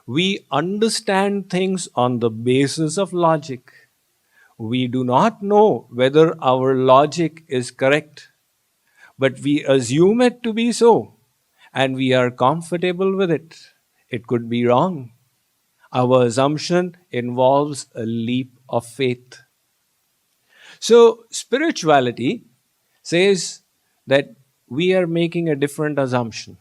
We understand things on the basis of logic. We do not know whether our logic is correct, but we assume it to be so, and we are comfortable with it. It could be wrong. Our assumption involves a leap of faith. So, spirituality says that we are making a different assumption.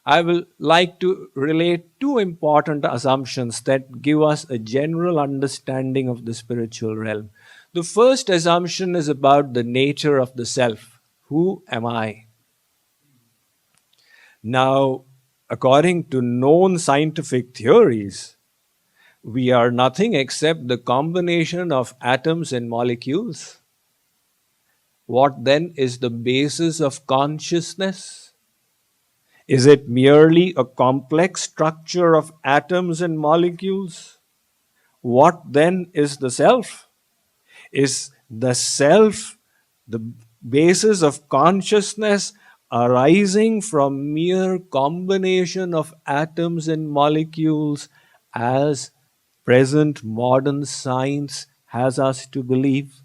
I will like to relate two important assumptions that give us a general understanding of the spiritual realm. The first assumption is about the nature of the self. Who am I? Now, according to known scientific theories, we are nothing except the combination of atoms and molecules. What then is the basis of consciousness? Is it merely a complex structure of atoms and molecules? What then is the self? Is the self the basis of consciousness arising from mere combination of atoms and molecules, as present modern science has us to believe?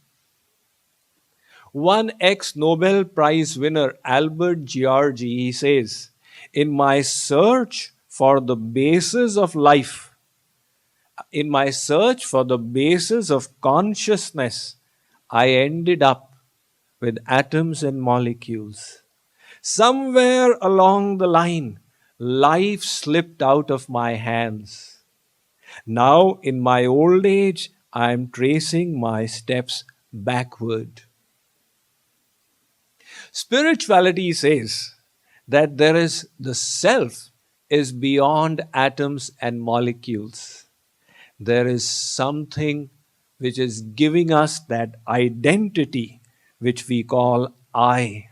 One ex-Nobel Prize winner, Albert Georgi, says, in my search for the basis of life, in my search for the basis of consciousness, I ended up with atoms and molecules. Somewhere along the line, life slipped out of my hands. Now, in my old age, I am tracing my steps backward. Spirituality says that there is the self is beyond atoms and molecules. There is something which is giving us that identity which we call I.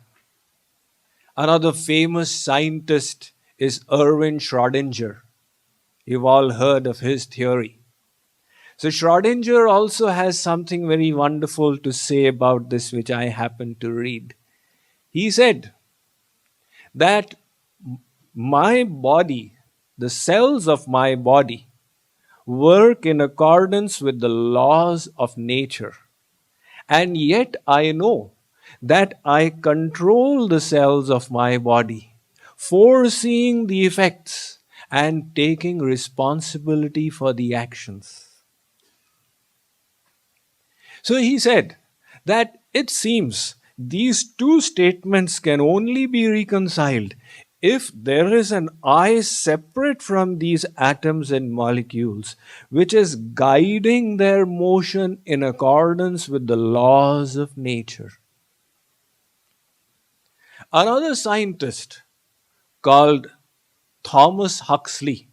Another famous scientist is Erwin Schroedinger. You've all heard of his theory. So Schrodinger also has something very wonderful to say about this, which I happened to read. He said that my body, the cells of my body, work in accordance with the laws of nature. And yet I know that I control the cells of my body, foreseeing the effects and taking responsibility for the actions. So he said that it seems these two statements can only be reconciled if there is an I separate from these atoms and molecules, which is guiding their motion in accordance with the laws of nature. Another scientist called Thomas Huxley,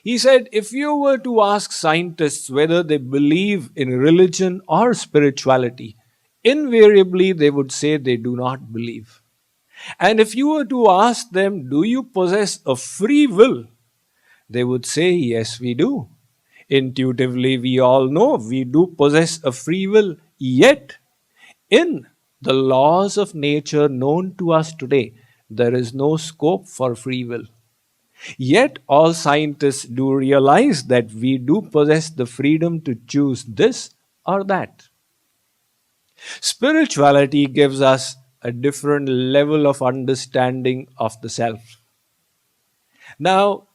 he said, if you were to ask scientists whether they believe in religion or spirituality, invariably they would say they do not believe. And if you were to ask them, do you possess a free will? They would say, yes, we do. Intuitively, we all know we do possess a free will. Yet, in the laws of nature known to us today, there is no scope for free will. Yet, all scientists do realize that we do possess the freedom to choose this or that. Spirituality gives us a different level of understanding of the self. Now,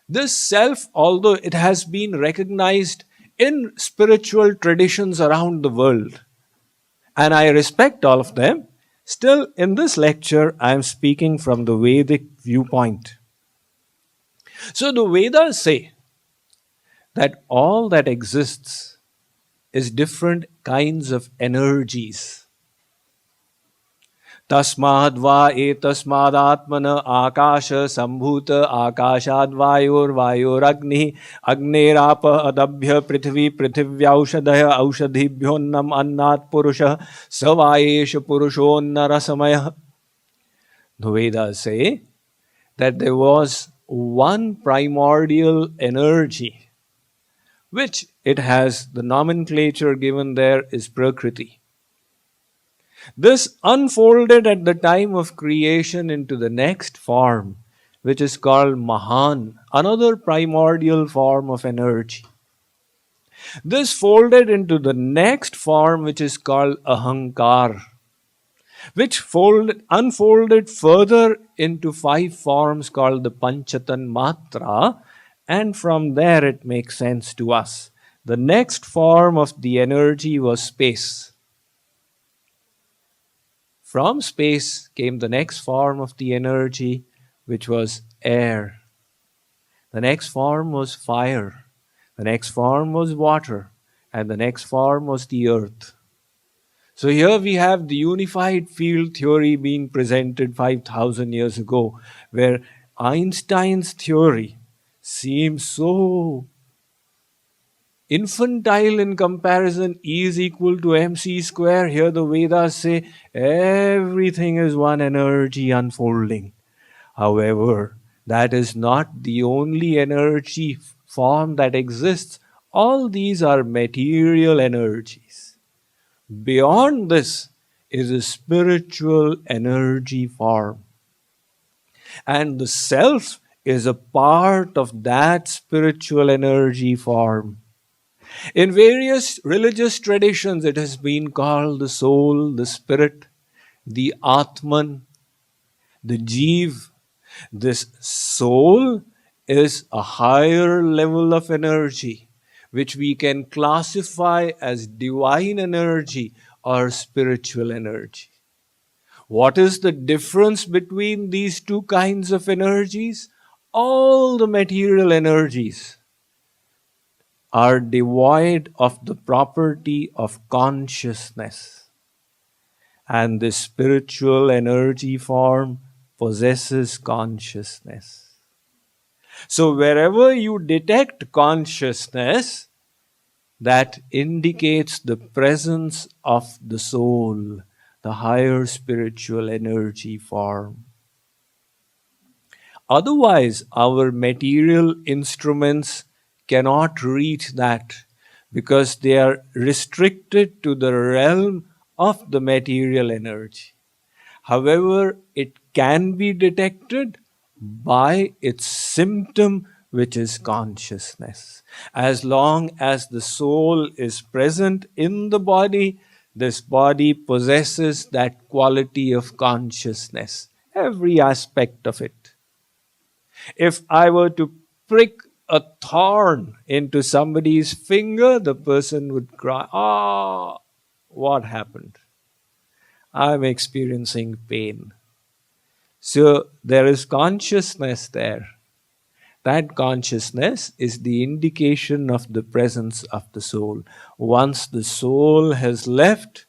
this self, although it has been recognized in spiritual traditions around the world, and I respect all of them, still in this lecture I am speaking from the Vedic viewpoint. So the Vedas say that all that exists is different kinds of energies. Tasmad va etasmad atmana akasha sambhuta akashad vayor vayor agni agnerapa adabhya prithvi prithivyaaushadaya aushadhibhyonnam annat purusha savayesha purushonnarasamaya. The Vedas say that there was one primordial energy, which it has the nomenclature given there is Prakriti. This unfolded at the time of creation into the next form, which is called Mahan, another primordial form of energy. This folded into the next form, which is called Ahankar, which unfolded further into five forms called the Panchatan Matra, and from there it makes sense to us. The next form of the energy was space. From space came the next form of the energy, which was air. The next form was fire. The next form was water. And the next form was the earth. So here we have the unified field theory being presented 5,000 years ago, where Einstein's theory seems so infantile in comparison. E is equal to mc square. Here the Vedas say everything is one energy unfolding. However, that is not the only energy form that exists. All these are material energies. Beyond this is a spiritual energy form. And the self is a part of that spiritual energy form. In various religious traditions, it has been called the soul, the spirit, the Atman, the Jeev. This soul is a higher level of energy, which we can classify as divine energy or spiritual energy. What is the difference between these two kinds of energies? All the material energies are devoid of the property of consciousness. And the spiritual energy form possesses consciousness. So wherever you detect consciousness, that indicates the presence of the soul, the higher spiritual energy form. Otherwise, our material instruments cannot reach that because they are restricted to the realm of the material energy. However, it can be detected by its symptom, which is consciousness. As long as the soul is present in the body, this body possesses that quality of consciousness, every aspect of it. If I were to prick a thorn into somebody's finger, the person would cry, "Ah, what happened? I'm experiencing pain." So there is consciousness there. That consciousness is the indication of the presence of the soul. Once the soul has left,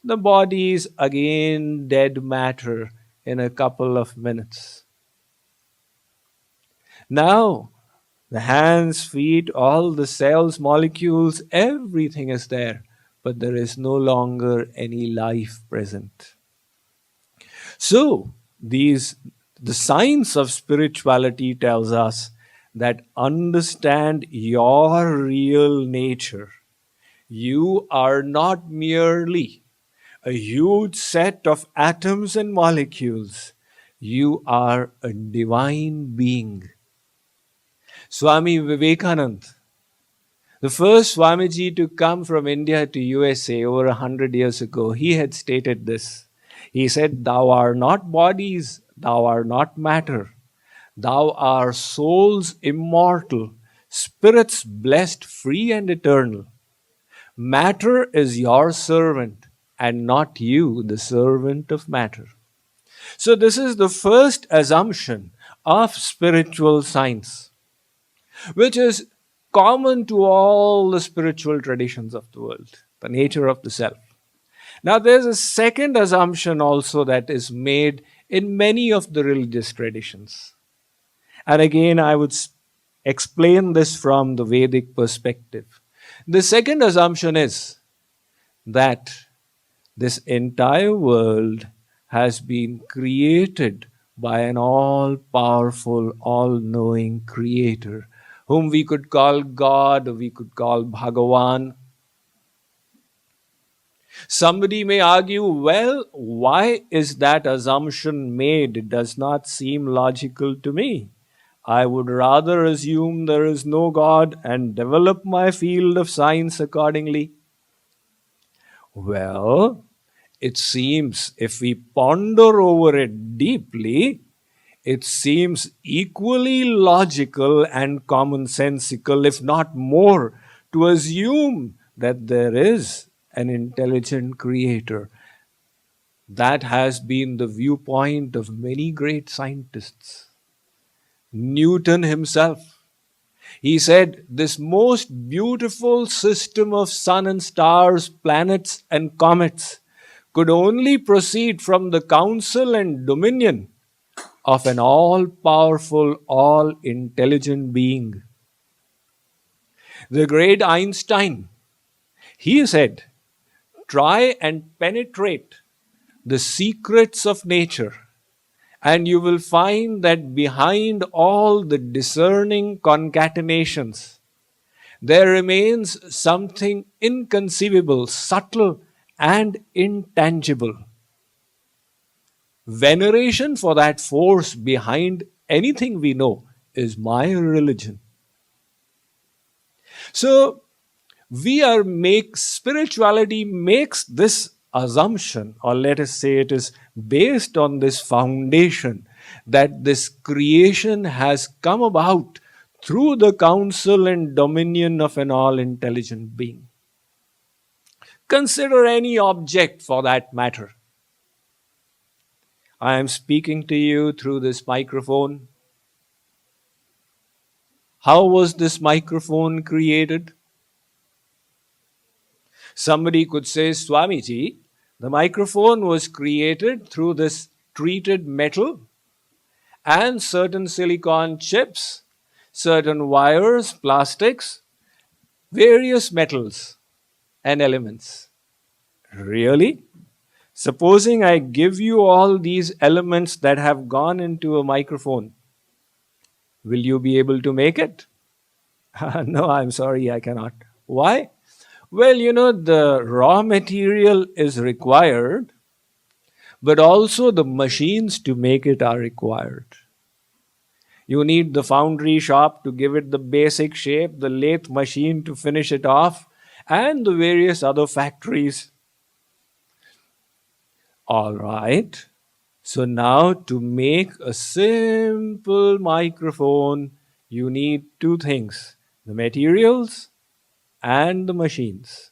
the body is again dead matter in a couple of minutes. Now, the hands, feet, all the cells, molecules, everything is there, but there is no longer any life present. So, the science of spirituality tells us that understand your real nature. You are not merely a huge set of atoms and molecules. You are a divine being. Swami Vivekananda, the first Swamiji to come from India to USA over 100 years ago, he had stated this. He said, "Thou art not bodies, thou art not matter. Thou art souls immortal, spirits blessed, free and eternal. Matter is your servant, and not you the servant of matter." So this is the first assumption of spiritual science, which is common to all the spiritual traditions of the world, the nature of the self. Now, there's a second assumption also that is made in many of the religious traditions. And again, I would explain this from the Vedic perspective. The second assumption is that this entire world has been created by an all-powerful, all-knowing creator, whom we could call God, or we could call Bhagavan. Somebody may argue, well, why is that assumption made? It does not seem logical to me. I would rather assume there is no God and develop my field of science accordingly. Well, it seems if we ponder over it deeply, it seems equally logical and commonsensical, if not more, to assume that there is an intelligent creator. That has been the viewpoint of many great scientists. Newton himself, he said, this most beautiful system of sun and stars, planets and comets could only proceed from the counsel and dominion of an all-powerful, all-intelligent being. The great Einstein, he said, try and penetrate the secrets of nature, and you will find that behind all the discerning concatenations, there remains something inconceivable, subtle, and intangible. Veneration for that force behind anything we know is my religion. So, spirituality makes this assumption, or let us say it is based on this foundation, that this creation has come about through the counsel and dominion of an all-intelligent being. Consider any object for that matter. I am speaking to you through this microphone. How was this microphone created? Somebody could say, Swamiji, the microphone was created through this treated metal and certain silicon chips, certain wires, plastics, various metals and elements. Really? Supposing I give you all these elements that have gone into a microphone, will you be able to make it? No, I'm sorry, I cannot. Why? Well, the raw material is required, but also the machines to make it are required. You need the foundry shop to give it the basic shape, the lathe machine to finish it off, and the various other factories. All right. So now to make a simple microphone, you need two things, the materials and the machines.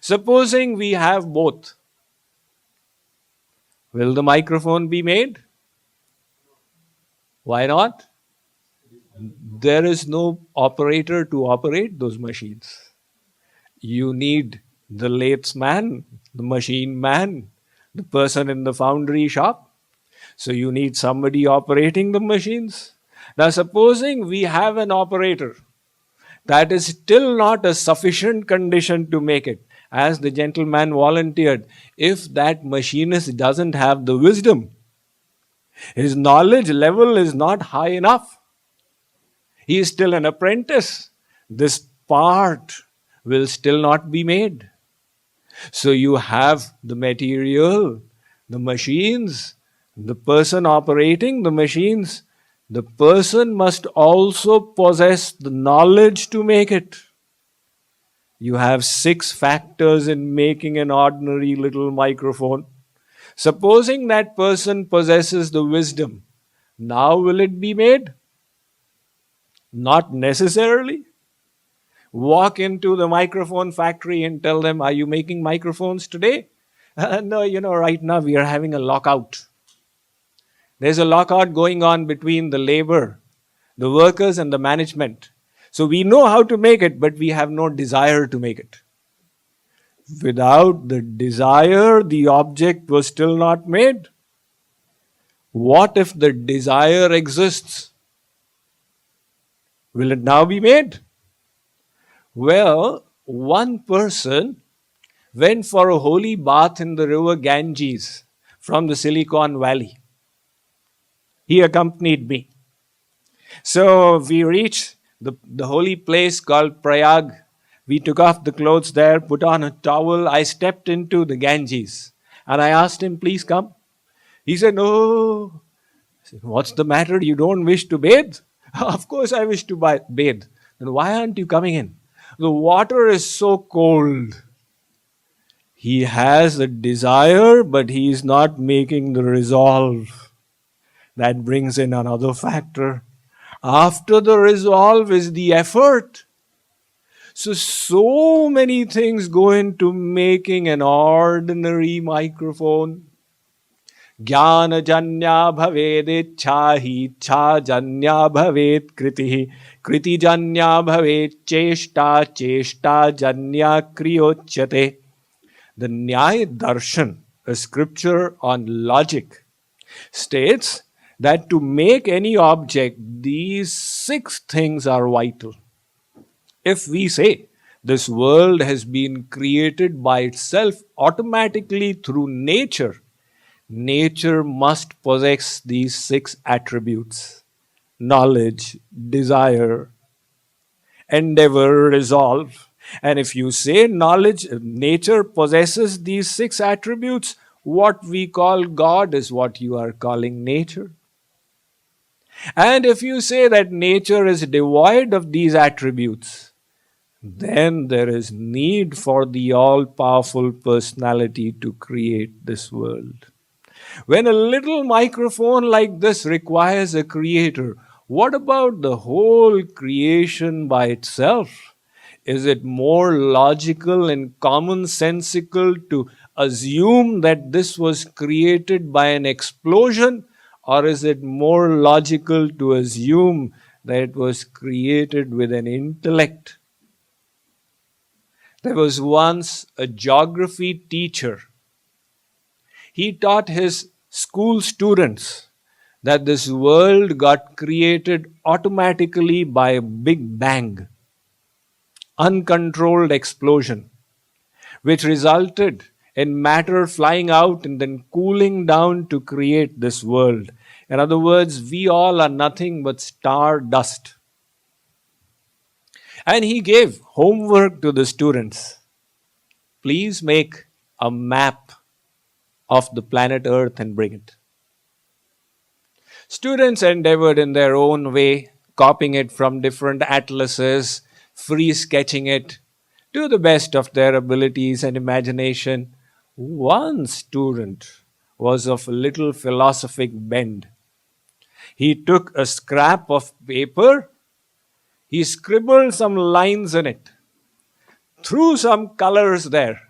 Supposing we have both, will the microphone be made? Why not? There is no operator to operate those machines. You need the lathe man, the machine man, the person in the foundry shop. So you need somebody operating the machines. Now supposing we have an operator, that is still not a sufficient condition to make it. As the gentleman volunteered, if that machinist doesn't have the wisdom, his knowledge level is not high enough, he is still an apprentice, this part will still not be made. So you have the material, the machines, the person operating the machines. The person must also possess the knowledge to make it. You have 6 factors in making an ordinary little microphone. Supposing that person possesses the wisdom, now will it be made? Not necessarily. Walk into the microphone factory and tell them, are you making microphones today? No, right now we are having a lockout. There's a lockout going on between the labor, the workers and the management. So we know how to make it, but we have no desire to make it. Without the desire, the object was still not made. What if the desire exists? Will it now be made? Well, one person went for a holy bath in the river Ganges from the Silicon Valley. He accompanied me. So we reached the holy place called Prayag, We took off the clothes there, put on a towel. I stepped into the Ganges and I asked him, please come. He said, no. I said, what's the matter? You don't wish to bathe? Of course I wish to bathe. Then why aren't you coming in? The water is so cold. He has a desire, but he is not making the resolve. That brings in another factor. After the resolve is the effort. So many things go into making an ordinary microphone. Jnana janya bhaved ichha, ichha janya bhaved kriti, kriti janya bhaved cheshta, cheshta janya kriyochyate. The Nyaya Darshan, a scripture on logic, states that to make any object, these 6 things are vital. If we say this world has been created by itself automatically through nature, nature must possess these 6 attributes: knowledge, desire, endeavor, resolve. And if you say nature possesses these 6 attributes, what we call God is what you are calling nature. And if you say that nature is devoid of these attributes, then there is need for the all-powerful personality to create this world. When a little microphone like this requires a creator, what about the whole creation by itself? Is it more logical and commonsensical to assume that this was created by an explosion, or is it more logical to assume that it was created with an intellect? There was once a geography teacher. He taught his school students that this world got created automatically by a big bang, uncontrolled explosion, which resulted in matter flying out and then cooling down to create this world. In other words, we all are nothing but star dust. And he gave homework to the students. Please make a map of the planet Earth and bring it. Students endeavored in their own way, copying it from different atlases, free sketching it to the best of their abilities and imagination. One student was of a little philosophic bend. He took a scrap of paper, he scribbled some lines in it, threw some colors there,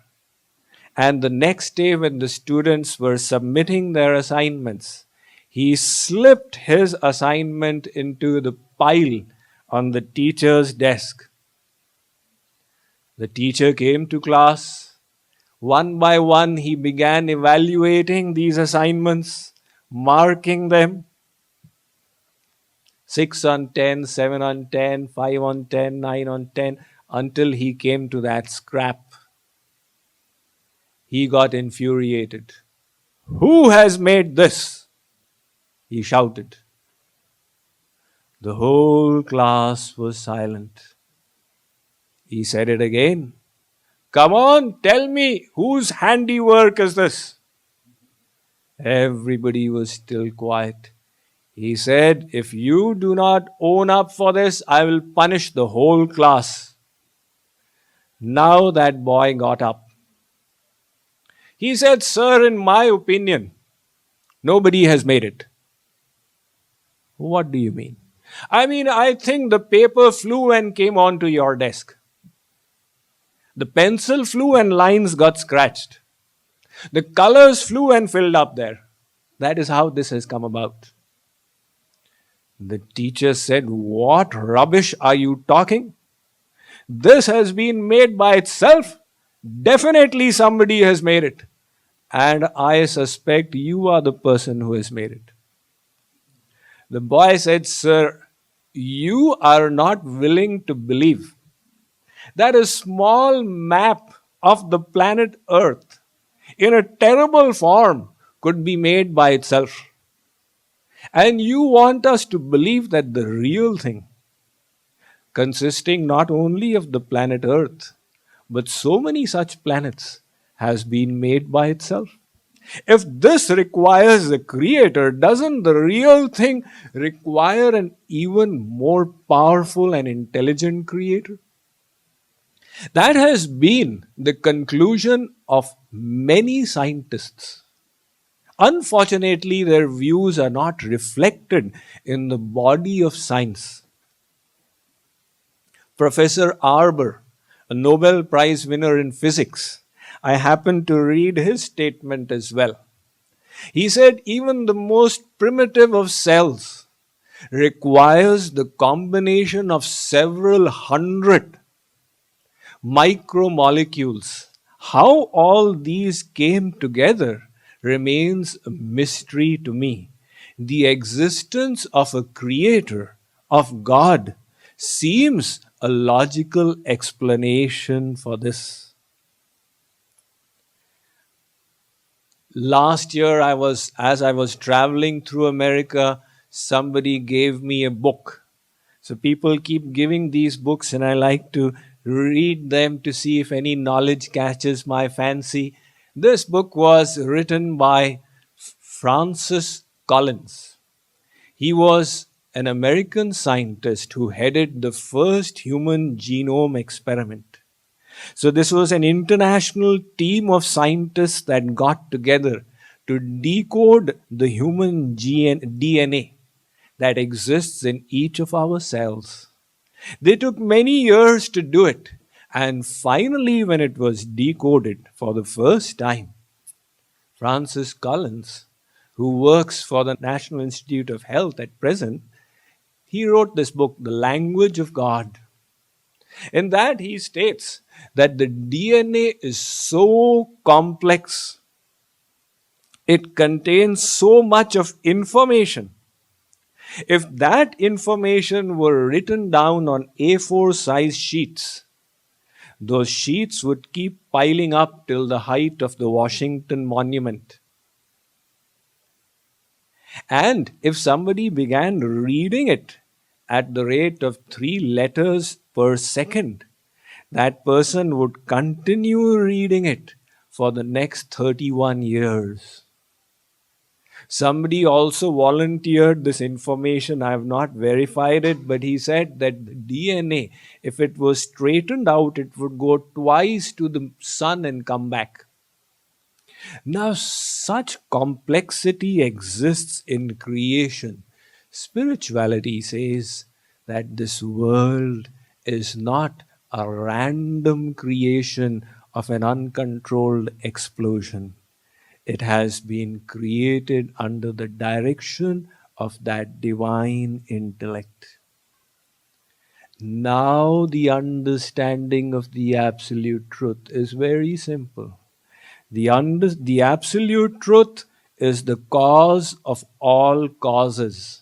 and the next day when the students were submitting their assignments, he slipped his assignment into the pile on the teacher's desk. The teacher came to class. One by one, he began evaluating these assignments, marking them. 6 on 10, 7 on 10, 5 on 10, 9 on 10, until he came to that scrap. He got infuriated. Who has made this? He shouted. The whole class was silent. He said it again. Come on, tell me, whose handiwork is this? Everybody was still quiet. He said, if you do not own up for this, I will punish the whole class. Now that boy got up. He said, sir, in my opinion, nobody has made it. What do you mean? I think the paper flew and came onto your desk. The pencil flew and lines got scratched. The colors flew and filled up there. That is how this has come about. The teacher said, what rubbish are you talking? This has been made by itself. Definitely somebody has made it. And I suspect you are the person who has made it. The boy said, sir, you are not willing to believe that a small map of the planet Earth in a terrible form could be made by itself. And you want us to believe that the real thing, consisting not only of the planet Earth, but so many such planets, has been made by itself. If this requires a creator, doesn't the real thing require an even more powerful and intelligent creator? That has been the conclusion of many scientists. Unfortunately, their views are not reflected in the body of science. Professor Arber, a Nobel Prize winner in physics, I happened to read his statement as well. He said even the most primitive of cells requires the combination of several hundred micromolecules. How all these came together remains a mystery to me. The existence of a creator, of God, seems a logical explanation for this. Last year, as I was traveling through America, somebody gave me a book. So people keep giving these books, and I like to read them to see if any knowledge catches my fancy. This book was written by Francis Collins. He was an American scientist who headed the first human genome experiment. So this was an international team of scientists that got together to decode the human DNA that exists in each of our cells. They took many years to do it, and finally, when it was decoded for the first time, Francis Collins, who works for the National Institute of Health at present, he wrote this book, The Language of God. In that, he states that the DNA is so complex, it contains so much of information. If that information were written down on A4 size sheets, those sheets would keep piling up till the height of the Washington Monument. And if somebody began reading it at the rate of 3 letters per second, that person would continue reading it for the next 31 years. Somebody also volunteered this information. I have not verified it, but he said that the DNA, if it was straightened out, it would go twice to the sun and come back. Now, such complexity exists in creation. Spirituality says that this world is not a random creation of an uncontrolled explosion. It has been created under the direction of that divine intellect. Now, the understanding of the absolute truth is very simple. The absolute truth is the cause of all causes,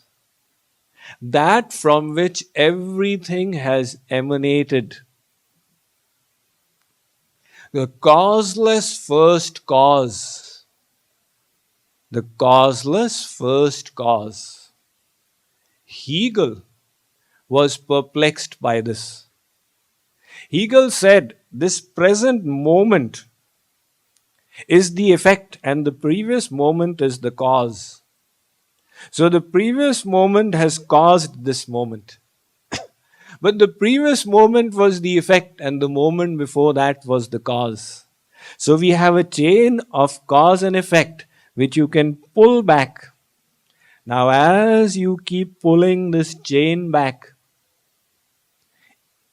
that from which everything has emanated. The causeless first cause. The causeless first cause. Hegel was perplexed by this. Hegel said, this present moment is the effect and the previous moment is the cause. So the previous moment has caused this moment. But the previous moment was the effect and the moment before that was the cause. So we have a chain of cause and effect which you can pull back. Now as you keep pulling this chain back,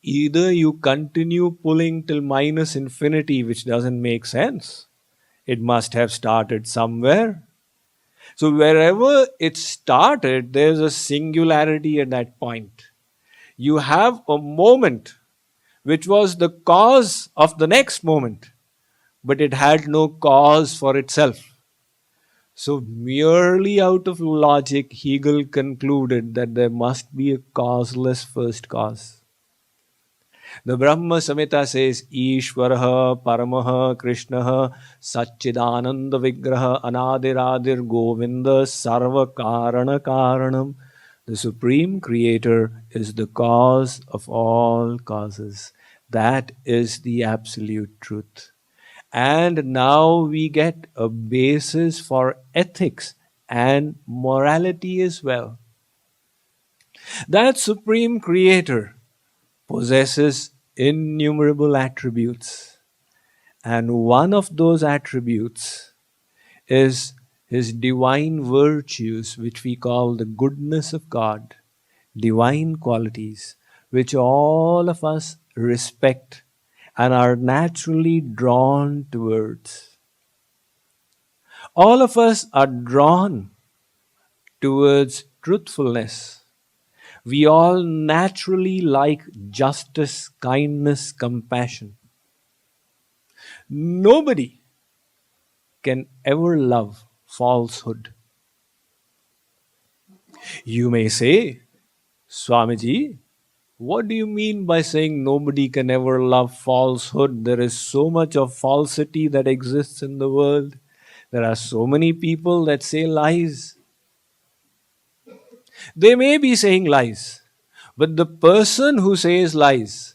either you continue pulling till minus infinity, which doesn't make sense. It must have started somewhere. So wherever it started, there's a singularity at that point. You have a moment which was the cause of the next moment, but it had no cause for itself. So merely out of logic, Hegel concluded that there must be a causeless first cause. The Brahma Samhita says, Ishvaraha Paramaha Krishnaha Satchidananda Vigraha Anadiradir Govinda Sarva Karana Karanam The Supreme Creator is the cause of all causes. That is the absolute truth. And now we get a basis for ethics and morality as well. That Supreme Creator possesses innumerable attributes. And one of those attributes is his divine virtues, which we call the goodness of God, divine qualities, which all of us respect and are naturally drawn towards. All of us are drawn towards truthfulness. We all naturally like justice, kindness, compassion. Nobody can ever love falsehood. You may say, Swamiji, what do you mean by saying nobody can ever love falsehood? There is so much of falsity that exists in the world. There are so many people that say lies. They may be saying lies, but the person who says lies,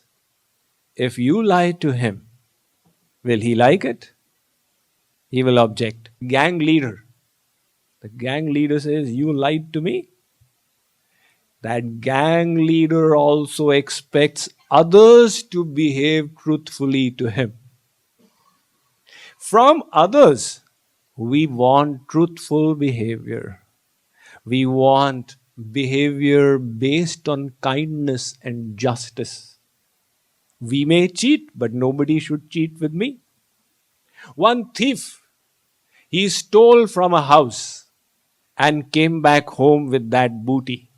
if you lie to him, will he like it? He will object. Gang leader. The gang leader says, you lied to me. That gang leader also expects others to behave truthfully to him. From others, we want truthful behavior. We want behavior based on kindness and justice. We may cheat, but nobody should cheat with me. One thief, he stole from a house and came back home with that booty.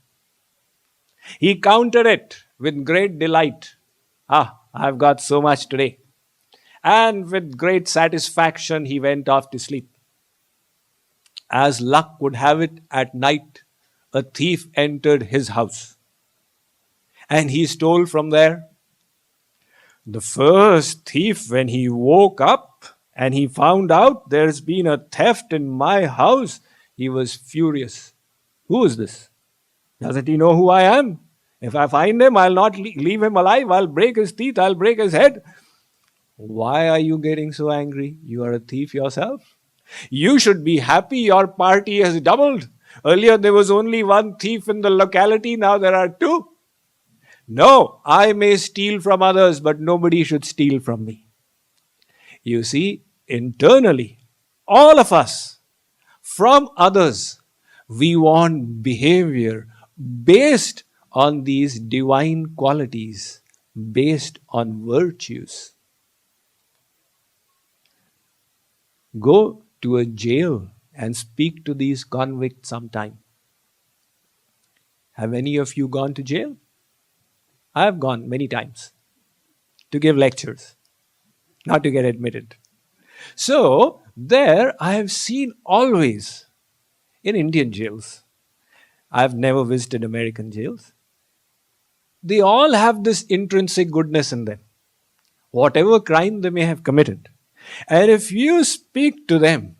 He counted it with great delight. I've got so much today. And with great satisfaction, he went off to sleep. As luck would have it, at night, a thief entered his house. And he stole from there. The first thief, when he woke up and he found out there's been a theft in my house, he was furious. Who is this? Doesn't he know who I am? If I find him, I'll not leave him alive. I'll break his teeth. I'll break his head. Why are you getting so angry? You are a thief yourself. You should be happy your party has doubled. Earlier there was only one thief in the locality. Now there are two. No, I may steal from others, but nobody should steal from me. You see, internally, all of us, from others, we want behavior based on these divine qualities, based on virtues. Go to a jail and speak to these convicts sometime. Have any of you gone to jail? I have gone many times to give lectures, not to get admitted. So, there I have seen always in Indian jails. I have never visited American jails. They all have this intrinsic goodness in them, whatever crime they may have committed. And if you speak to them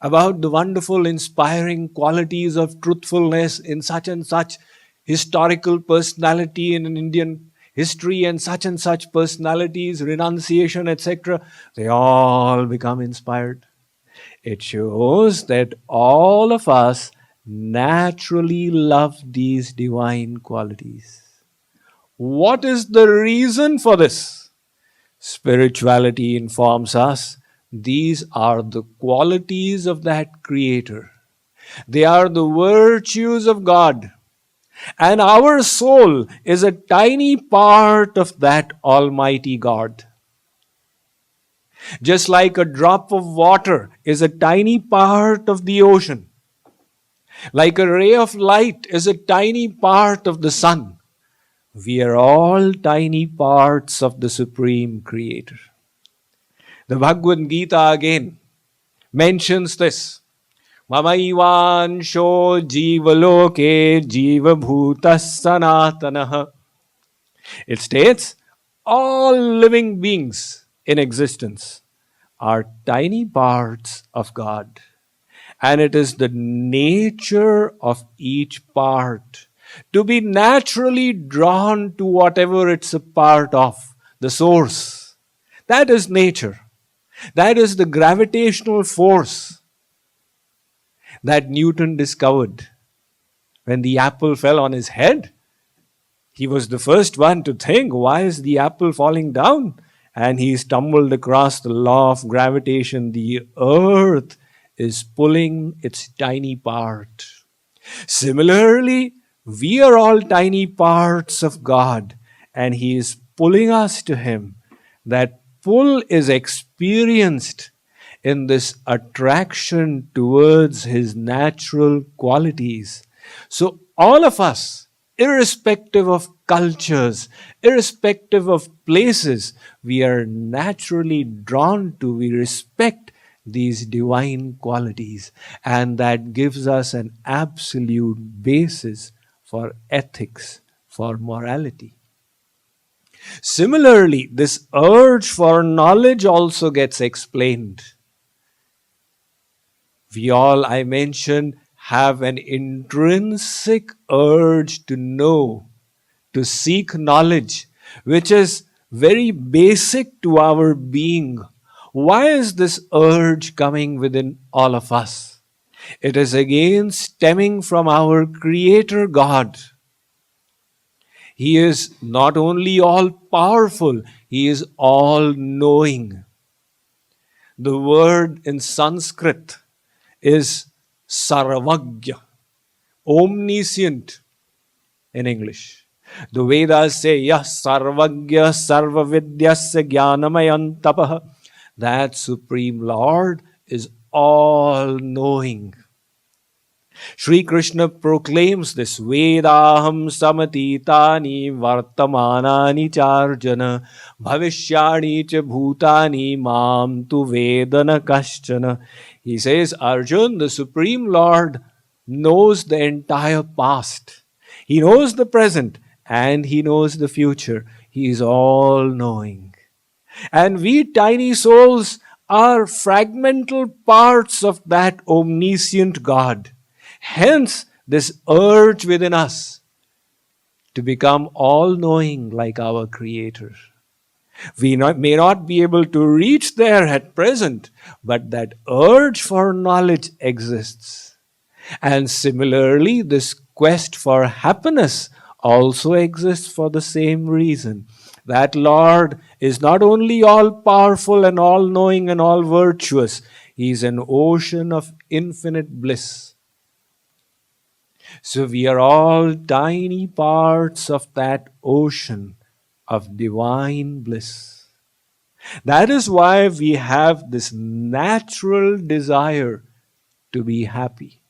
about the wonderful, inspiring qualities of truthfulness in such and such historical personality in an Indian history and such personalities, renunciation, etc., they all become inspired. It shows that all of us naturally love these divine qualities. What is the reason for this? Spirituality informs us these are the qualities of that Creator. They are the virtues of God. And our soul is a tiny part of that Almighty God. Just like a drop of water is a tiny part of the ocean, like a ray of light is a tiny part of the sun, we are all tiny parts of the Supreme Creator. The Bhagavad Gita again mentions this. Mamaivansho jivaloke jivabhutas sanatanaha. It states, all living beings in existence are tiny parts of God. And it is the nature of each part to be naturally drawn to whatever it's a part of, the source. That is nature. That is the gravitational force that Newton discovered. When the apple fell on his head, he was the first one to think, why is the apple falling down? And he stumbled across the law of gravitation. The earth is pulling its tiny part. Similarly, we are all tiny parts of God, and He is pulling us to Him. That pull is experienced in this attraction towards His natural qualities. So, all of us, irrespective of cultures, irrespective of places, we are naturally drawn to, we respect these divine qualities, and that gives us an absolute basis for ethics, for morality. Similarly, this urge for knowledge also gets explained. We all, I mentioned, have an intrinsic urge to know, to seek knowledge, which is very basic to our being. Why is this urge coming within all of us? It is again stemming from our Creator God. He is not only all powerful, He is all knowing. The word in Sanskrit is sarvagya, omniscient in English. The Vedas say, Yas sarvagya sarvavidyasya jnanamayan tapah. That Supreme Lord is all-knowing. Sri Krishna proclaims this, Vedaham samatitani vartamanani charjana bhavishyani cha bhutani mam tu vedana kaschana. He says, Arjun, the Supreme Lord knows the entire past. He knows the present and He knows the future. He is all-knowing. And we tiny souls are fragmental parts of that omniscient God. Hence, this urge within us to become all-knowing like our Creator. We may not be able to reach there at present, but that urge for knowledge exists. And similarly, this quest for happiness also exists for the same reason. That Lord is not only all-powerful and all-knowing and all-virtuous, He is an ocean of infinite bliss. So we are all tiny parts of that ocean of divine bliss. That is why we have this natural desire to be happy.